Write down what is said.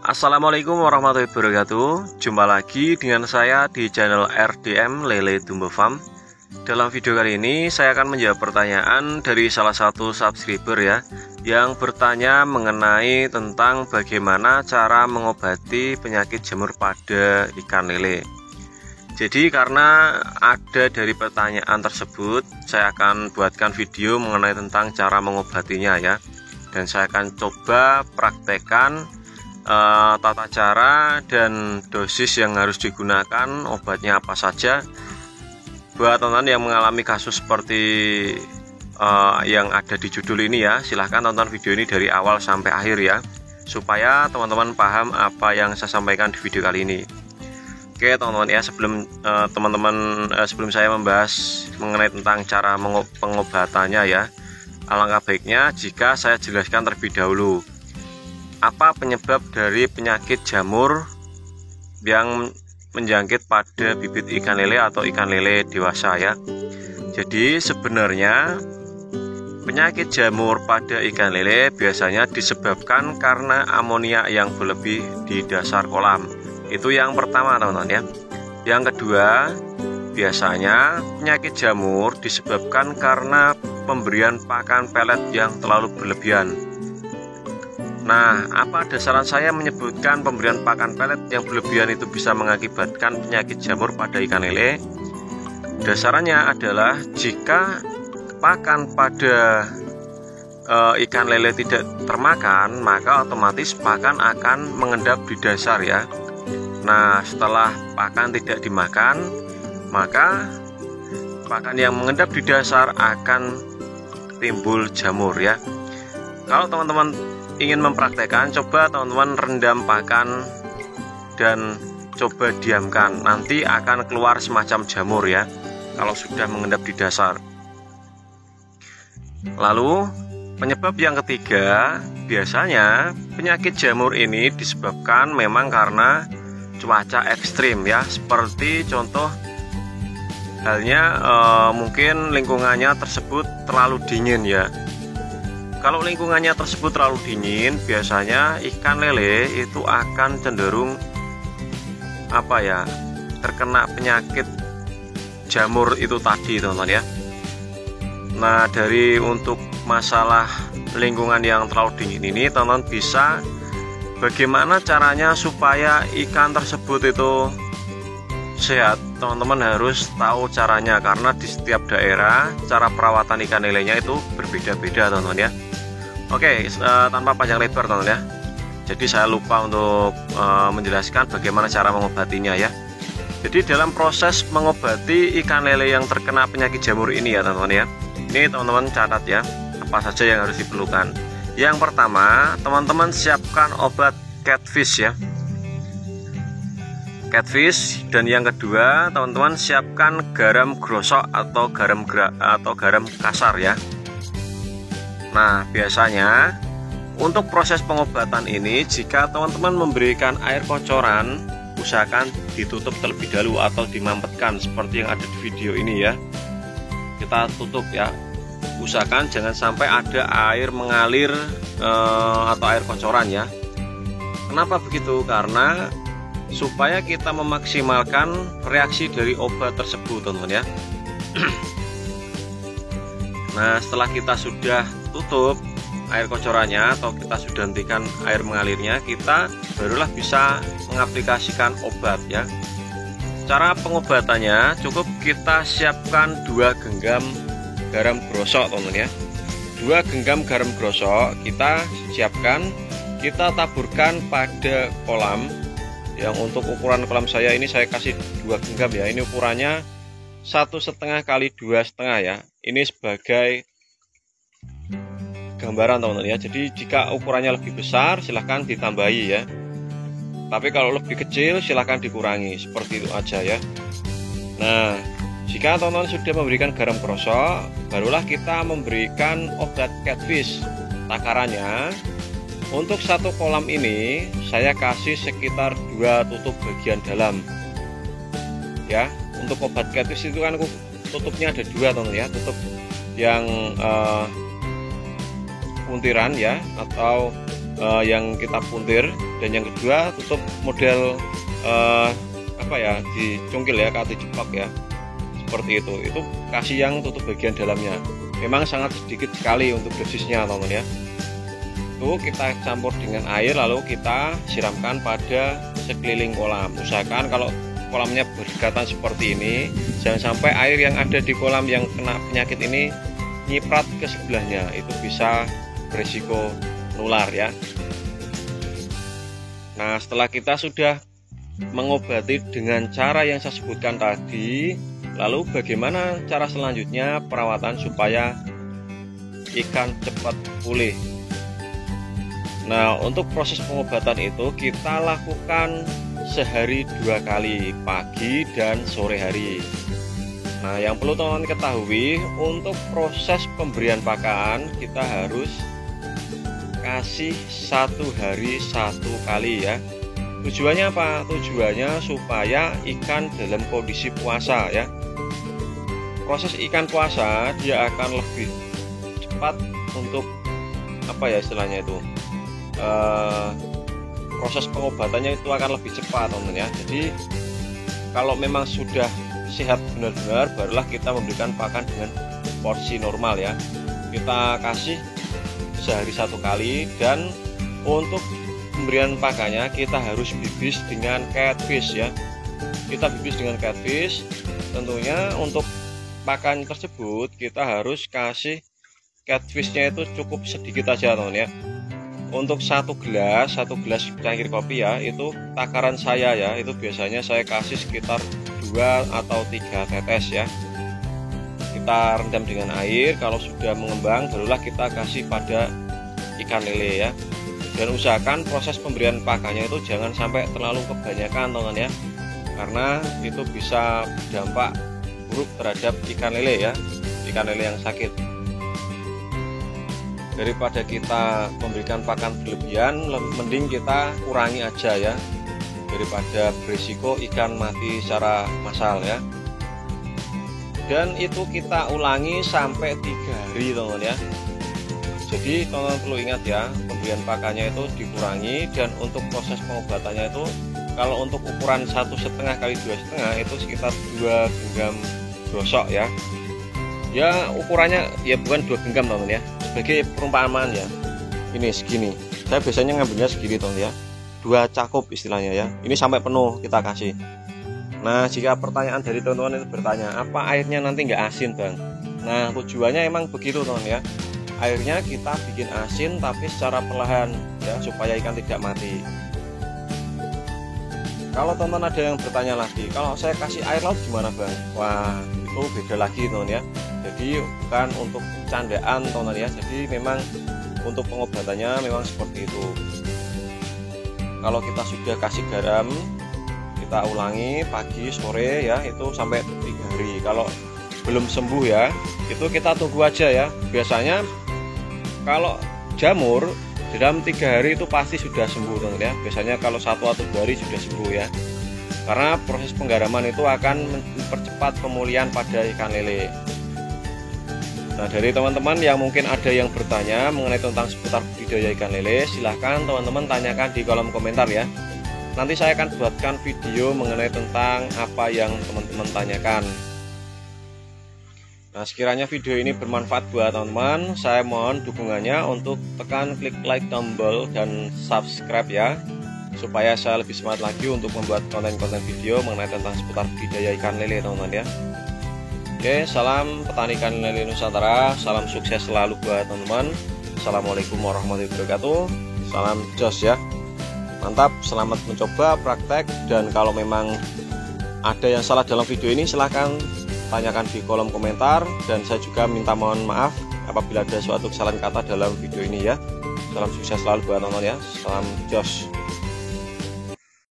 Assalamualaikum warahmatullahi wabarakatuh. Jumpa lagi dengan saya di channel RDM Lele Dumbo Farm. Dalam video kali ini saya akan menjawab pertanyaan dari salah satu subscriber ya, yang bertanya mengenai tentang bagaimana cara mengobati penyakit jamur pada ikan lele. Jadi karena ada dari pertanyaan tersebut, saya akan buatkan video mengenai tentang cara mengobatinya ya. Dan saya akan coba praktekkan tata cara dan dosis yang harus digunakan, obatnya apa saja. Buat teman-teman yang mengalami kasus seperti yang ada di judul ini ya, silahkan tonton video ini dari awal sampai akhir ya, supaya teman-teman paham apa yang saya sampaikan di video kali ini. Oke teman-teman ya, sebelum saya membahas mengenai tentang cara pengobatannya ya, alangkah baiknya jika saya jelaskan terlebih dahulu apa penyebab dari penyakit jamur yang menjangkit pada bibit ikan lele atau ikan lele dewasa ya. Jadi sebenarnya penyakit jamur pada ikan lele biasanya disebabkan karena amonia yang berlebih di dasar kolam. Itu yang pertama teman-teman ya. Yang kedua, biasanya penyakit jamur disebabkan karena pemberian pakan pelet yang terlalu berlebihan. Nah, apa dasaran saya menyebutkan pemberian pakan pelet yang berlebihan itu bisa mengakibatkan penyakit jamur pada ikan lele? Dasarannya adalah jika pakan pada ikan lele tidak termakan, maka otomatis pakan akan mengendap di dasar ya. Nah, setelah pakan tidak dimakan, maka pakan yang mengendap di dasar akan timbul jamur ya. Kalau teman-teman ingin mempraktekkan, coba teman-teman rendam pakan dan coba diamkan, nanti akan keluar semacam jamur ya kalau sudah mengendap di dasar. Lalu penyebab yang ketiga, biasanya penyakit jamur ini disebabkan memang karena cuaca ekstrim ya, seperti contoh halnya mungkin lingkungannya tersebut terlalu dingin ya. Kalau lingkungannya tersebut terlalu dingin, biasanya ikan lele itu akan cenderung terkena penyakit jamur itu tadi teman-teman ya. Nah, dari untuk masalah lingkungan yang terlalu dingin ini, teman-teman bisa bagaimana caranya supaya ikan tersebut itu sehat. Teman-teman harus tahu caranya, karena di setiap daerah cara perawatan ikan lelenya itu berbeda-beda teman-teman ya. Oke, tanpa panjang lebar teman-teman ya. Jadi saya lupa untuk menjelaskan bagaimana cara mengobatinya ya. Jadi dalam proses mengobati ikan lele yang terkena penyakit jamur ini ya teman-teman ya, ini teman-teman catat ya, apa saja yang harus diperlukan. Yang pertama, teman-teman siapkan obat catfish ya, catfish. Dan yang kedua, teman-teman siapkan garam grosok atau garam kasar ya. Nah, biasanya untuk proses pengobatan ini, jika teman-teman memberikan air kocoran, usahakan ditutup terlebih dahulu atau dimampetkan seperti yang ada di video ini ya. Kita tutup ya, usahakan jangan sampai ada air mengalir atau air kocoran ya. Kenapa begitu? Karena supaya kita memaksimalkan reaksi dari obat tersebut teman-teman ya. Nah, setelah kita sudah tutup air kocorannya atau kita sudah hentikan air mengalirnya, kita barulah bisa mengaplikasikan obat ya. Cara pengobatannya cukup kita siapkan 2 genggam garam grosok teman-teman ya. 2 genggam garam grosok kita siapkan, kita taburkan pada kolam. Yang untuk ukuran kolam saya ini saya kasih 2 genggam ya. Ini ukurannya 1,5 kali 2,5 ya. Ini sebagai gambaran teman-teman ya. Jadi jika ukurannya lebih besar silahkan ditambahi ya, tapi kalau lebih kecil silahkan dikurangi, seperti itu aja ya. Nah, jika teman-teman sudah memberikan garam grosok, barulah kita memberikan obat catfish. Takarannya untuk 1 kolam ini saya kasih sekitar 2 tutup bagian dalam ya. Untuk obat catfish itu kan tutupnya ada 2 teman-teman ya, tutup yang puntiran ya, atau yang kita puntir, dan yang kedua tutup model dicungkil ya, kati cepak ya, seperti itu kasih yang tutup bagian dalamnya. Memang sangat sedikit sekali untuk dosisnya teman-teman ya. Itu kita campur dengan air lalu kita siramkan pada sekeliling kolam. Usahakan kalau kolamnya berdekatan seperti ini, jangan sampai air yang ada di kolam yang kena penyakit ini nyiprat ke sebelahnya, itu bisa berisiko nular ya. Nah, setelah kita sudah mengobati dengan cara yang saya sebutkan tadi, lalu bagaimana cara selanjutnya perawatan supaya ikan cepat pulih? Nah, untuk proses pengobatan itu kita lakukan sehari 2 kali, pagi dan sore hari. Nah, yang perlu teman-teman ketahui, untuk proses pemberian pakan kita harus kasih 1 hari 1 kali ya. Tujuannya apa? Tujuannya supaya ikan dalam kondisi puasa ya. Proses ikan puasa dia akan lebih cepat untuk istilahnya itu, proses pengobatannya itu akan lebih cepat teman-teman ya. Jadi kalau memang sudah sehat benar-benar, barulah kita memberikan pakan dengan porsi normal ya. Kita kasih sehari 1 kali, dan untuk pemberian pakannya kita harus bibis dengan catfish ya. Kita bibis dengan catfish. Tentunya untuk pakan tersebut kita harus kasih catfishnya itu cukup sedikit aja teman-teman ya. Untuk satu gelas cangkir kopi ya, itu takaran saya ya, itu biasanya saya kasih sekitar 2 atau 3 tetes ya. Kita rendam dengan air, kalau sudah mengembang barulah kita kasih pada ikan lele ya. Dan usahakan proses pemberian pakannya itu jangan sampai terlalu kebanyakan teman-teman ya, karena itu bisa berdampak buruk terhadap ikan lele ya, ikan lele yang sakit. Daripada kita memberikan pakan berlebihan, mending kita kurangi aja ya, daripada berisiko ikan mati secara massal ya. Dan itu kita ulangi sampai 3 hari teman-teman ya. Jadi teman-teman perlu ingat ya, pemberian pakannya itu dikurangi, dan untuk proses pengobatannya itu kalau untuk ukuran 1,5 kali 2,5 itu sekitar 2 genggam gosok ya. Ya ukurannya ya bukan 2 genggam teman-teman ya, sebagai perumpamaan ya. Ini segini, saya biasanya ngambilnya segini teman-teman ya, 2 cakup istilahnya ya. Ini sampai penuh kita kasih. Nah, jika pertanyaan dari teman-teman itu bertanya, apa airnya nanti nggak asin bang? Nah, tujuannya emang begitu teman-teman ya. Airnya kita bikin asin tapi secara perlahan ya, supaya ikan tidak mati. Kalau teman-teman ada yang bertanya lagi, kalau saya kasih air laut gimana bang? Wah, itu beda lagi teman-teman ya. Jadi bukan untuk candaan teman-teman ya. Jadi memang untuk pengobatannya memang seperti itu. Kalau kita sudah kasih garam, kita ulangi pagi sore ya, itu sampai 3 hari. Kalau belum sembuh ya, itu kita tunggu aja ya. Biasanya kalau jamur dalam 3 hari itu pasti sudah sembuh teman-teman ya. Biasanya kalau 1 atau 2 hari sudah sembuh ya, karena proses penggaraman itu akan mempercepat pemulihan pada ikan lele. Nah, dari teman-teman yang mungkin ada yang bertanya mengenai tentang seputar budidaya ikan lele, silahkan teman-teman tanyakan di kolom komentar ya. Nanti saya akan buatkan video mengenai tentang apa yang teman-teman tanyakan. Nah, sekiranya video ini bermanfaat buat teman-teman, saya mohon dukungannya untuk tekan klik like tombol dan subscribe ya, supaya saya lebih semangat lagi untuk membuat konten-konten video mengenai tentang seputar budidaya ikan lele teman-teman ya. Oke, salam petani ikan lele Nusantara, salam sukses selalu buat teman-teman. Assalamualaikum warahmatullahi wabarakatuh. Salam jos ya. Mantap, selamat mencoba praktek, dan kalau memang ada yang salah dalam video ini silahkan tanyakan di kolom komentar, dan saya juga minta mohon maaf apabila ada suatu kesalahan kata dalam video ini ya. Salam sukses selalu buat teman-teman ya. Salam jos.